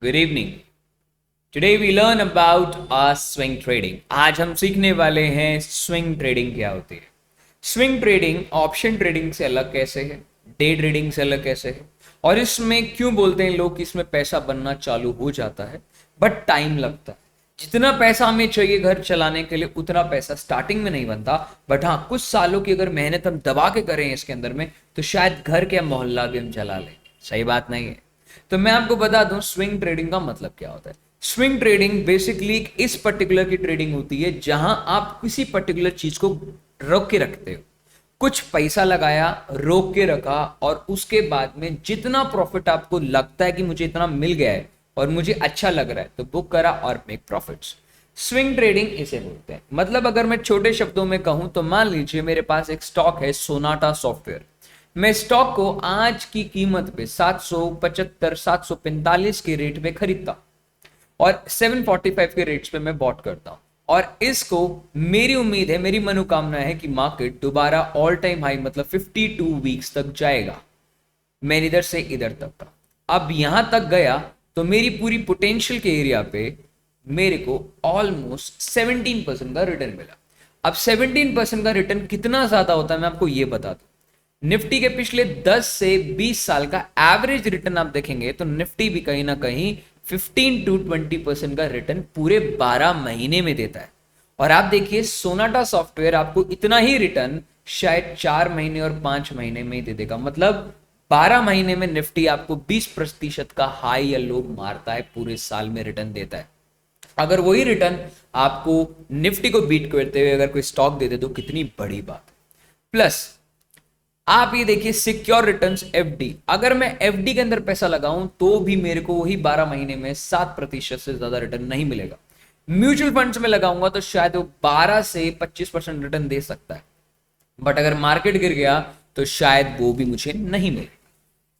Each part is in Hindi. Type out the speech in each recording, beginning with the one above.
Good evening. Today we learn about swing trading. आज हम सीखने वाले हैं स्विंग ट्रेडिंग क्या होती है। स्विंग ट्रेडिंग ऑप्शन ट्रेडिंग से अलग कैसे है, डे ट्रेडिंग से अलग कैसे है, और इसमें क्यों बोलते हैं लोग कि इसमें पैसा बनना चालू हो जाता है बट टाइम लगता है। जितना पैसा हमें चाहिए घर चलाने के लिए उतना पैसा स्टार्टिंग में नहीं बनता, बट हाँ कुछ सालों की अगर मेहनत हम दबा के करें इसके अंदर में तो शायद घर के मोहल्ला भी हम चला लें। सही बात नहीं है? तो मैं आपको बता दूं स्विंग ट्रेडिंग का मतलब क्या होता है। स्विंग ट्रेडिंग बेसिकली इस पर्टिकुलर की ट्रेडिंग होती है जहां आप किसी पर्टिकुलर चीज को रोक के रखते हो। कुछ पैसा लगाया, रोक के रखा, और उसके बाद में जितना प्रॉफिट आपको लगता है कि मुझे इतना मिल गया है और मुझे अच्छा लग रहा है तो बुक करा और मेक प्रॉफिट्स। स्विंग ट्रेडिंग इसे बोलते हैं। मतलब अगर मैं छोटे शब्दों में कहूं तो मान लीजिए मेरे पास एक स्टॉक है सोनाटा सॉफ्टवेयर। मैं स्टॉक को आज की कीमत पे 775 745 के रेट में खरीदता और 745 के रेट्स पे मैं बॉट करता हूं, और इसको मेरी उम्मीद है, मेरी मनोकामना है कि मार्केट दोबारा ऑल टाइम हाई मतलब 52 वीक्स तक जाएगा। मैं इधर से इधर तक का अब यहां तक गया तो मेरी पूरी पोटेंशियल के एरिया पे मेरे को ऑलमोस्ट 17% का रिटर्न मिला। अब 17% का रिटर्न कितना ज्यादा होता है मैं आपको ये बता दूं। निफ्टी के पिछले 10 से 20 साल का एवरेज रिटर्न आप देखेंगे तो निफ्टी भी कहीं ना कहीं 15 to 20% का रिटर्न पूरे 12 महीने में देता है। और आप देखिए सोनाटा सॉफ्टवेयर आपको इतना ही रिटर्न शायद 4 महीने और 5 महीने में ही दे देगा। मतलब 12 महीने में निफ्टी आपको 20% का हाई या लो मारता है, पूरे साल में रिटर्न देता है। अगर वही रिटर्न आपको निफ्टी को बीट करते हुए अगर कोई स्टॉक दे दे तो कितनी बड़ी बात। प्लस आप ये देखिए सिक्योर रिटर्न्स एफडी, अगर मैं एफडी के अंदर पैसा लगाऊं तो भी मेरे को वही 12 महीने में 7% से ज्यादा रिटर्न नहीं मिलेगा। म्यूचुअल फंड्स में लगाऊंगा तो शायद वो 12 से 25% रिटर्न दे सकता है, बट अगर मार्केट गिर गया तो शायद वो भी मुझे नहीं मिले।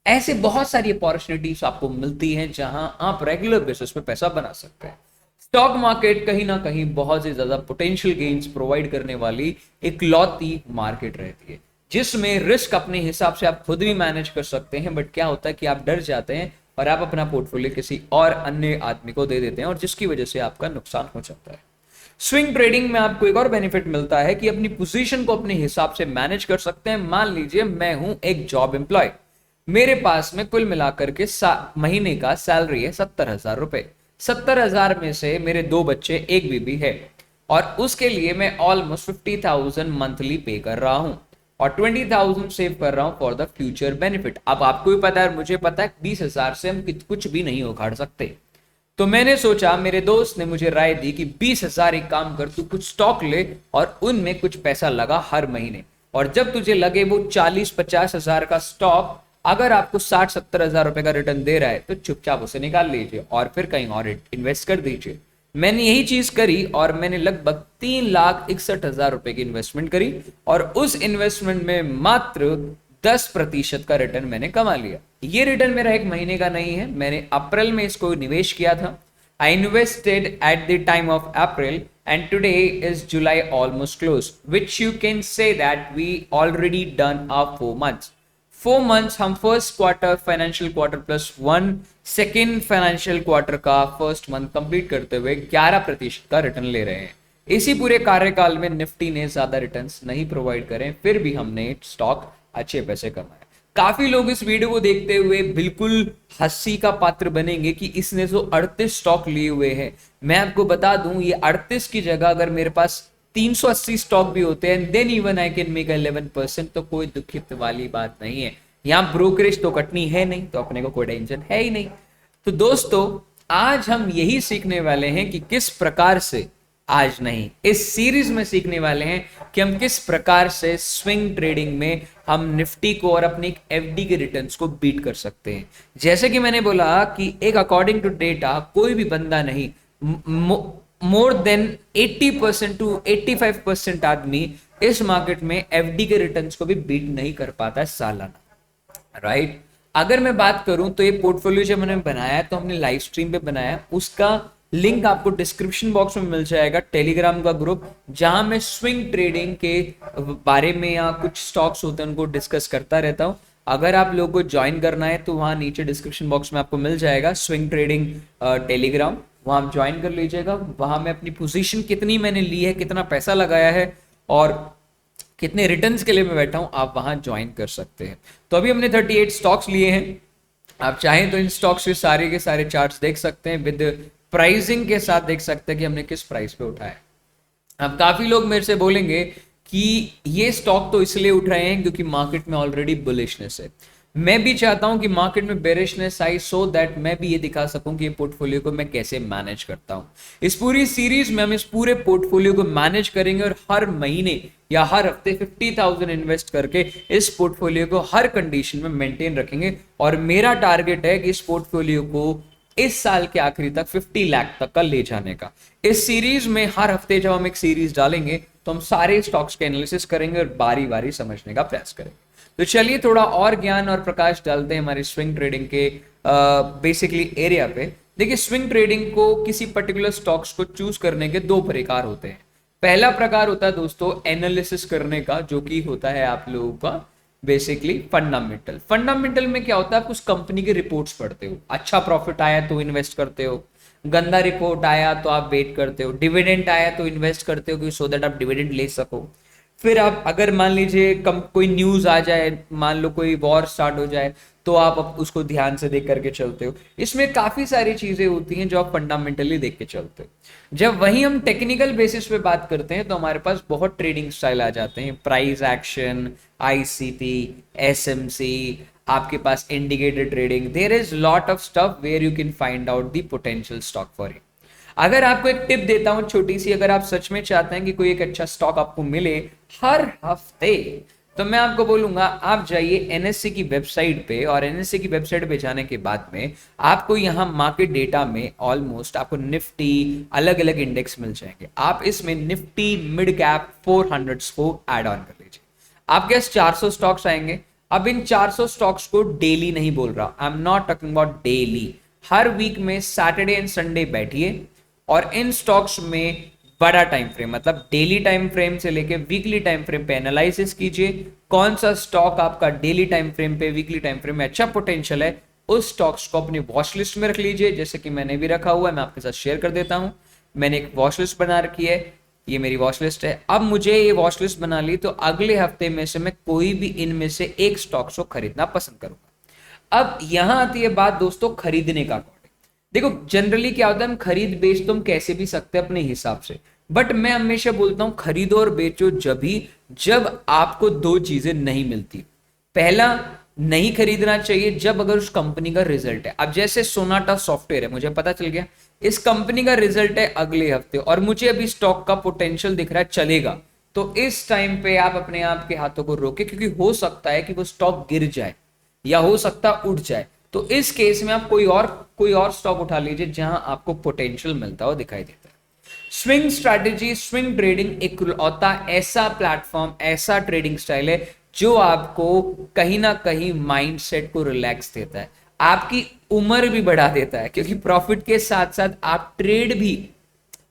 ऐसे बहुत सारी अपॉर्चुनिटीज आपको मिलती हैं जहां आप रेगुलर बेसिस पे पैसा बना सकते हैं। स्टॉक मार्केट कहीं ना कहीं बहुत ही ज्यादा पोटेंशियल गेन्स प्रोवाइड करने वाली एक लौती मार्केट रहती है जिसमें रिस्क अपने हिसाब से आप खुद भी मैनेज कर सकते हैं, बट क्या होता है कि आप डर जाते हैं और आप अपना पोर्टफोलियो किसी और अन्य आदमी को दे देते हैं और जिसकी वजह से आपका नुकसान हो सकता है। स्विंग ट्रेडिंग में आपको एक और बेनिफिट मिलता है कि अपनी पोजीशन को अपने हिसाब से मैनेज कर सकते हैं। मान लीजिए मैं हूं एक जॉब एम्प्लॉय, मेरे पास में कुल मिलाकर के महीने का सैलरी है 70,000 रुपए। 70,000 में से मेरे 2 बच्चे, एक बीबी है, और उसके लिए मैं ऑलमोस्ट 50,000 मंथली पे कर रहा हूं और 20,000 सेव कर रहा हूं फॉर द फ्यूचर बेनिफिट। अब आपको भी पता है, मुझे पता है 20,000 से हम कुछ भी नहीं उखाड़ सकते। तो मैंने सोचा, मेरे दोस्त ने मुझे राय दी कि 20,000 एक काम कर, तू कुछ स्टॉक ले और उनमें कुछ पैसा लगा हर महीने, और जब तुझे लगे वो 40-50 हजार का स्टॉक अगर आपको 60-70 हजार रुपए का रिटर्न दे रहा है तो चुपचाप उसे निकाल लीजिए और फिर कहीं और इन्वेस्ट कर दीजिए। मैंने यही चीज करी और मैंने लगभग 3,61,000 रुपए की इन्वेस्टमेंट करी और उस इन्वेस्टमेंट में मात्र 10% का रिटर्न मैंने कमा लिया। ये रिटर्न मेरा एक महीने का नहीं है, मैंने अप्रैल में इसको निवेश किया था। I invested at the time of April and today is July almost close, which you can say that we already done our 4 months. 4 months हम first quarter financial quarter plus 1 second financial quarter का फर्स्ट मंथ कंप्लीट करते हुए 11% का रिटर्न ले रहे हैं। इसी पूरे कार्यकाल में निफ्टी ने ज्यादा रिटर्न्स नहीं प्रोवाइड करे, फिर भी हमने स्टॉक अच्छे पैसे कमाए। काफी लोग इस वीडियो को देखते हुए बिल्कुल हंसी का पात्र बनेंगे कि इसने तो 38 स्टॉक लिए हुए हैं। मैं आपको बता दूं ये 38 की जगह अगर मेरे पास 380 स्टॉक भी होते हैं then even I can make 11%, तो कोई दुखित वाली बात नहीं है। यहाँ ब्रोकरेज तो कटनी है नहीं, तो अपने को कोई टेंशन है ही नहीं। तो दोस्तों आज हम यही सीखने वाले हैं कि किस प्रकार से, आज नहीं इस सीरीज में सीखने वाले हैं कि हम किस प्रकार से स्विंग ट्रेडिंग में हम निफ्टी को और अपने एफडी के रिटर्न्स को बीट कर सकते हैं। जैसे कि मैंने बोला कि एक अकॉर्डिंग टू डेटा कोई भी बंदा नहीं, मोर देन 80% to 85% आदमी इस मार्केट में एफडी के रिटर्न्स को भी बीट नहीं कर पाता है सालाना, राइट। अगर मैं बात करूं तो ये पोर्टफोलियो जब मैंने बनाया है तो हमने लाइव स्ट्रीम पे बनाया, उसका लिंक आपको डिस्क्रिप्शन बॉक्स में मिल जाएगा, टेलीग्राम का ग्रुप जहां मैं स्विंग ट्रेडिंग के बारे में या कुछ स्टॉक्स होते हैं उनको डिस्कस करता रहता हूं। अगर आप लोगों को ज्वाइन करना है तो वहाँ नीचे डिस्क्रिप्शन बॉक्स में आपको मिल जाएगा स्विंग ट्रेडिंग टेलीग्राम, वहाँ आप ज्वाइन कर लीजिएगा। वहाँ मैं अपनी पोजीशन कितनी मैंने ली है, कितना पैसा लगाया है और कितने रिटर्न्स के लिए मैं बैठा हूँ, आप वहाँ ज्वाइन कर सकते हैं। तो अभी हमने 38 स्टॉक्स लिए हैं, आप चाहें तो इन स्टॉक्स के सारे चार्ट्स देख सकते हैं, विद प्राइसिंग के साथ देख सकते हैं कि हमने किस प्राइस पे उठाया। अब काफी लोग मेरे से बोलेंगे कि ये स्टॉक तो इसलिए उठ रहे हैं क्योंकि मार्केट में ऑलरेडी बुलिशनेस है। मैं भी चाहता हूं कि मार्केट में बेरिशनेस आई सो दैट मैं भी ये दिखा सकूं कि ये पोर्टफोलियो को मैं कैसे मैनेज करता हूं। इस पूरी सीरीज में हम इस पूरे पोर्टफोलियो को मैनेज करेंगे और हर महीने या हर हफ्ते 50,000 इन्वेस्ट करके इस पोर्टफोलियो को हर कंडीशन में मेंटेन रखेंगे। और मेरा टारगेट है कि इस पोर्टफोलियो को इस साल के आखिरी तक 50 लाख तक का ले जाने का। इस सीरीज में हर हफ्ते जब हम एक सीरीज डालेंगे तो हम सारे स्टॉक्स के एनालिसिस करेंगे और बारी बारी समझने का प्रयास करेंगे। तो चलिए थोड़ा और ज्ञान और प्रकाश डालते हैं हमारे स्विंग ट्रेडिंग के बेसिकली एरिया पे। देखिए, स्विंग ट्रेडिंग को किसी पर्टिकुलर स्टॉक्स को चूज करने के दो प्रकार होते हैं। पहला प्रकार होता है दोस्तों एनालिसिस करने का, जो कि होता है आप लोगों का बेसिकली फंडामेंटल। फंडामेंटल में क्या होता है, आप उस कंपनी के रिपोर्ट्स पढ़ते हो, अच्छा प्रॉफिट आया तो इन्वेस्ट करते हो, गंदा रिपोर्ट आया तो आप वेट करते हो, डिविडेंड आया तो इन्वेस्ट करते हो कि सो दैट आप डिविडेंड ले सको। फिर आप अगर मान लीजिए कोई न्यूज आ जाए, मान लो कोई वॉर स्टार्ट हो जाए, तो आप उसको ध्यान से देख करके चलते हो। इसमें काफी सारी चीजें होती हैं जो आप फंडामेंटली देख के चलते हो। जब वही हम टेक्निकल बेसिस पे बात करते हैं तो हमारे पास बहुत ट्रेडिंग स्टाइल आ जाते हैं, प्राइस एक्शन, आईसीपी, एसएमसी, आपके पास indicator trading. There is lot of stuff where you can find out the potential stock for you. अगर आपको एक टिप देता हूं छोटी सी, अगर आप सच में चाहते हैं कि कोई एक अच्छा स्टॉक आपको मिले हर हफ्ते, तो मैं आपको बोलूंगा आप जाइए एनएससी की वेबसाइट पे, और एनएससी की वेबसाइट पे जाने के बाद में आपको यहाँ मार्केट डेटा में ऑलमोस्ट आपको निफ्टी अलग अलग इंडेक्स मिल जाएंगे। आप इसमें निफ्टी मिड कैप 400 को ऐड ऑन कर लीजिए, आपके पास 400 स्टॉक्स आएंगे। अब इन 400 स्टॉक्स को डेली नहीं बोल रहा, I am not talking about daily, हर वीक में सैटरडे एंड संडे बैठिए और इन स्टॉक्स में बड़ा टाइम फ्रेम, मतलब डेली टाइम फ्रेम से लेके वीकली टाइम फ्रेम पे एनालिसिस कीजिए। कौन सा स्टॉक आपका डेली टाइम फ्रेम पे, वीकली टाइम फ्रेम में अच्छा पोटेंशियल है, उस स्टॉक्स को अपनी वॉच लिस्ट में रख लीजिए। जैसे कि मैंने भी रखा हुआ है, मैं आपके साथ शेयर कर देता हूं। मैंने एक वॉच लिस्ट बना रखी है, ये मेरी वॉच लिस्ट है। अब मुझे ये वॉच लिस्ट बना ली तो अगले हफ्ते में से मैं कोई भी इनमें से एक स्टॉक को खरीदना पसंद करूंगा। अब यहां आती है बात दोस्तों खरीदने का। देखो जनरली क्या होता है, हम खरीद बेच तो हम कैसे भी सकते हैं अपने हिसाब से, बट मैं हमेशा बोलता हूं खरीदो और बेचो जब आपको दो चीजें नहीं मिलती। पहला, नहीं खरीदना चाहिए जब अगर उस कंपनी का रिजल्ट है। अब जैसे सोनाटा सॉफ्टवेयर है, मुझे पता चल गया इस कंपनी का रिजल्ट है अगले हफ्ते और मुझे अभी स्टॉक का पोटेंशियल दिख रहा है चलेगा, तो इस टाइम पे आप अपने आप के हाथों को रोके, क्योंकि हो सकता है कि वो स्टॉक गिर जाए या हो सकता उठ जाए। तो इस केस में आप कोई और स्टॉक उठा लीजिए जहां आपको पोटेंशियल मिलता हो दिखाई देता है। स्विंग स्ट्रैटेजी, स्विंग ट्रेडिंग एक ऐसा प्लेटफॉर्म, ऐसा ट्रेडिंग स्टाइल है जो आपको कहीं ना कहीं माइंडसेट को रिलैक्स देता है, आपकी उम्र भी बढ़ा देता है, क्योंकि प्रॉफिट के साथ साथ आप ट्रेड भी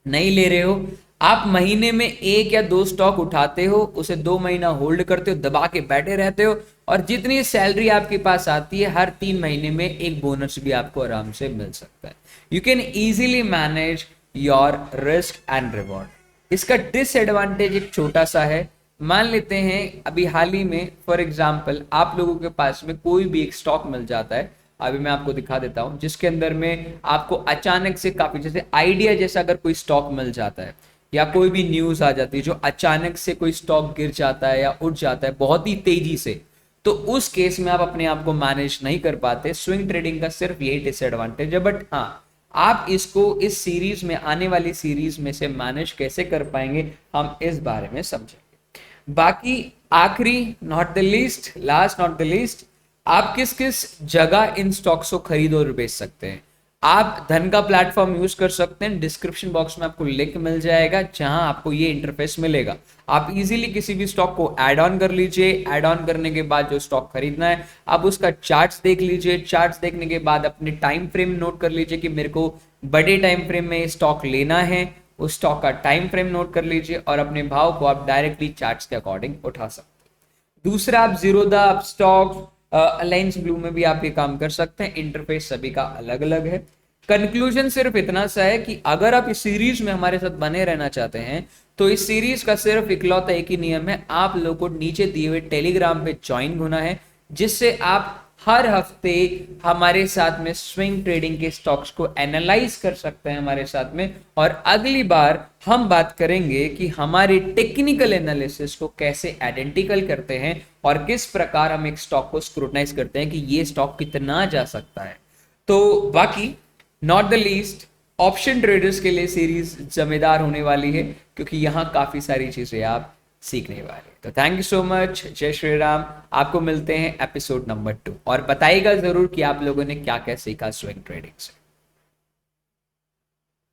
नहीं ले रहे हो। आप महीने में एक या दो स्टॉक उठाते हो, उसे 2 महीना होल्ड करते हो, दबा के बैठे रहते हो, और जितनी सैलरी आपके पास आती है हर 3 महीने में एक बोनस भी आपको आराम से मिल सकता है। You can easily manage your risk and reward. इसका डिसएडवांटेज एक छोटा सा है, मान लेते हैं अभी हाल ही में फॉर एग्जांपल आप लोगों के पास में कोई भी एक स्टॉक मिल जाता है, अभी मैं आपको दिखा देता हूं, जिसके अंदर में आपको अचानक से काफी, जैसे आइडिया जैसा अगर कोई स्टॉक मिल जाता है या कोई भी न्यूज आ जाती है जो अचानक से कोई स्टॉक गिर जाता है या उठ जाता है बहुत ही तेजी से, तो उस केस में आप अपने आप को मैनेज नहीं कर पाते। स्विंग ट्रेडिंग का सिर्फ यही डिसएडवांटेज है, बट हाँ आप इसको इस सीरीज में, आने वाली सीरीज में से मैनेज कैसे कर पाएंगे हम इस बारे में समझेंगे। बाकी आखिरी not the least, last not the least, आप किस किस जगह इन स्टॉक्स को खरीद और बेच सकते हैं। आप धन का प्लेटफॉर्म यूज कर सकते हैं, डिस्क्रिप्शन बॉक्स में आपको लिंक मिल जाएगा जहां आपको ये इंटरफेस मिलेगा। आप इजीली किसी भी स्टॉक को ऐड ऑन कर लीजिए, ऐड ऑन करने के बाद जो स्टॉक खरीदना है आप उसका चार्ट्स देख लीजिए, चार्ट्स देखने के बाद अपने टाइम फ्रेम नोट कर लीजिए कि मेरे को बड़े टाइम फ्रेम में स्टॉक लेना है, उस स्टॉक का टाइम फ्रेम नोट कर लीजिए और अपने भाव को आप डायरेक्टली चार्ट्स के अकॉर्डिंग उठा सकते हैं। दूसरा, आप जीरोधा, अपस्टॉक, अलायंस ब्लू में भी आप ये काम कर सकते हैं। इंटरफेस सभी का अलग अलग है। कंक्लूजन सिर्फ इतना सा है कि अगर आप इस सीरीज में हमारे साथ बने रहना चाहते हैं तो इस सीरीज का सिर्फ इकलौता एक ही नियम है, आप लोगों को नीचे दिए हुए टेलीग्राम पे ज्वाइन होना है, जिससे आप हर हफ्ते हमारे साथ में स्विंग ट्रेडिंग के स्टॉक्स को एनालाइज कर सकते हैं हमारे साथ में। और अगली बार हम बात करेंगे कि हमारे टेक्निकल एनालिसिस को कैसे आइडेंटिकल करते हैं और किस प्रकार हम एक स्टॉक को स्क्रूटनाइज करते हैं कि ये स्टॉक कितना जा सकता है। तो बाकी not the least, option traders के लिए सीरीज जमेदार होने वाली है, क्योंकि यहां काफी सारी चीजें आप सीखने वाले। तो थैंक यू सो मच, जय श्री राम। आपको मिलते हैं एपिसोड नंबर 2 और बताइएगा जरूर कि आप लोगों ने क्या क्या सीखा स्विंग ट्रेडिंग से।